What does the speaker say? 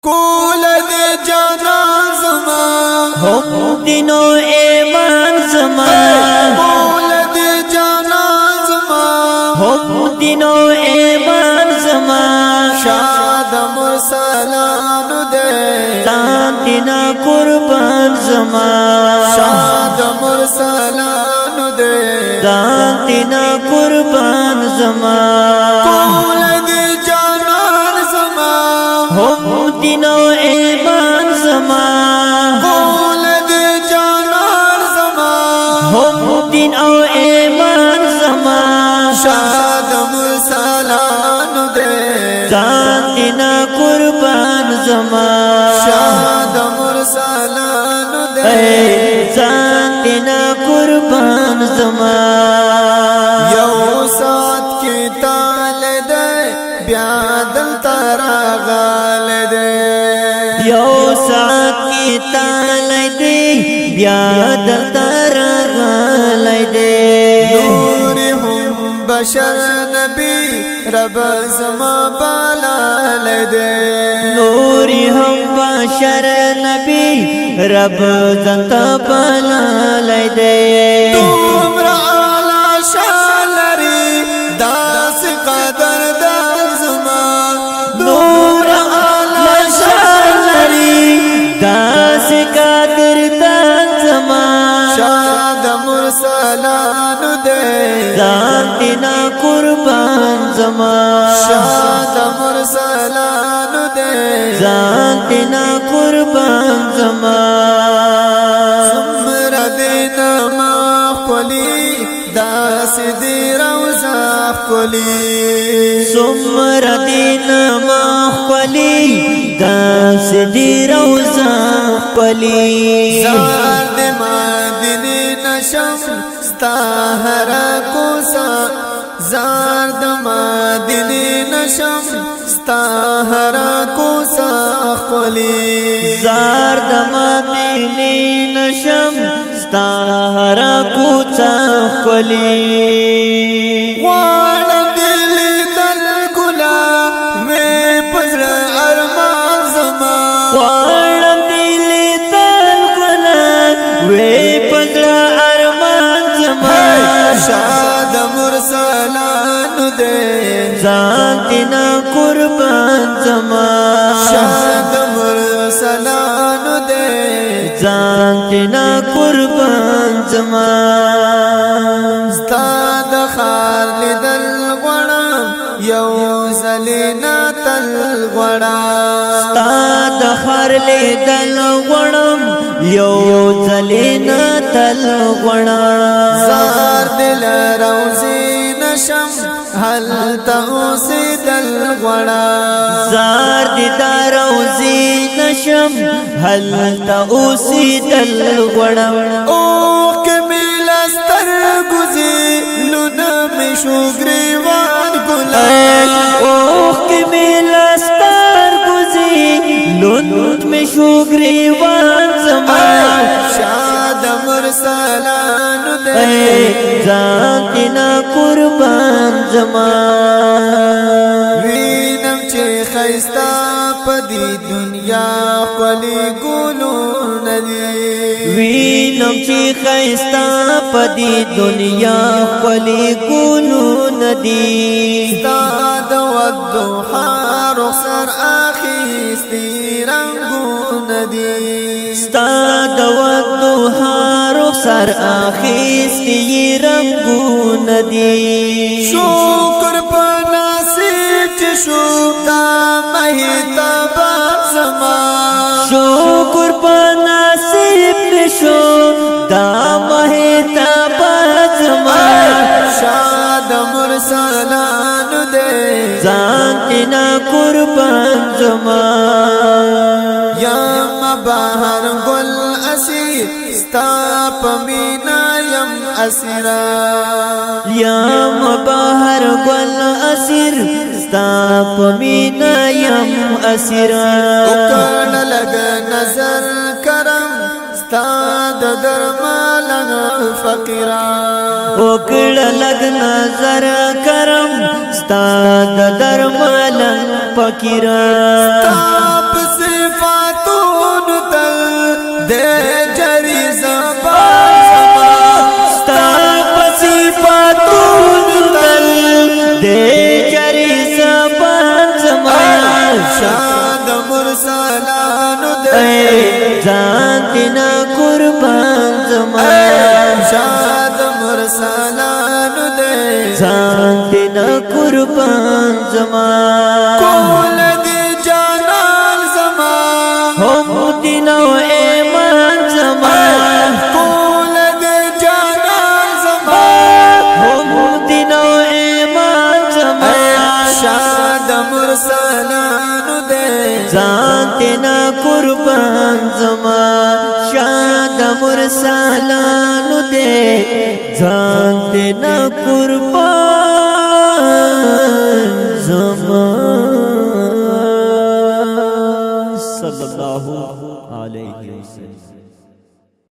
کول دے جانا زمان هم دینو ایمان زمان کول دے جانا زمان هم دینو ایمان زمان شاد مرسلانو دے تانتینا قربان زمان شاد مرسلانو دے تانتینا قربان زمان کول دے جانا زمان هم دینو ایمان زمان کول دے جانا زمان هم دین او ایمان زمان شاد مرسلانو دے تانتینا قربان زمان شاد مرسلانو دے تانتینا قربان زمان یو سات کی تال دے بیادل تراغال دے یو ساعت کی تالی دی بیا دلتر غالی دی نوری ہم بشر نبی رب زما بالال دے نوری ہم بشر نبی رب زنتا پلالی دی تمر آلا شالری داس قدر دار زما نور آلا شالری داس قادر دان زمان شاد مرسلانو دے ذاتنا قربان زمان شاد مرسلانو دے ذاتنا قربان زمان سمر دینا ما قلی داس دی روزا قلی سمر دین مخولی داس دی روزا قلی زاد مادنی نشم ستاہرا کوسا زاد مادنی نشم ستاہرا کوسا قلی زار دماتینی نشم ستاہرا کوچا قلی غوانم دلی دل گلا میں پزر ارمان زمان وارم دلی تن کنا وی پگڑا ارمان زمان شاد مرسلانو دے ذاتنا قربان زمان شاد مرسلانو دے ذاتنا قربان زمان استاد خار لدل غړم یو زلینا تل غړم تا دخر لیدل غړم یو ځلینا تل غړم زار دل روزی نشم هل تاوسی دل غړم زار دی دروزی نشم هل تا اوسی دل غړم او کمیل استر گزی لونه می شو گریوان ګلان اوخ کی میلستار گزی لند میں شگریوان زمان شاد مرسلانو دے ذاتنا قربان زمان وینم چې خیستا پدی دنیا خلی ګلو ندی وینم چی خیستا پدی دنیا خلی گلو ندی استاد والضحى رخصر اخیستی رنگو ندی استاد والضحى رخصر اخیستی رنگو ندی شکر پناسیب چشو دا مہتابا زمان شکر پناسیب شو دا مہتابا زمان شاد مرسلانو دے ذاتنا قربان زمان یا مباہر گل اسیر ستا پمینا یم اسیرا یا مباہر گل اسیر ستا پمینا یم اسیرا اکڑ لگ نظر کرم ستا درمال فقیرا وکړه لګ نظر کرم ستا د درمل فقیرا تاپ سے شاد مرسلانو دے ځان دینا قربان زما شاد مرسلانو دے ځان دینا قربان زما کول دی جانان زما هم دینا ایمان زما کول دی جانان زما هم دینا ایمان زما شاد مرسلانو دے ځان دینا قربان زما شاد مرسلانو دے ځان دینا قربان زما صلی الله علیه وسلم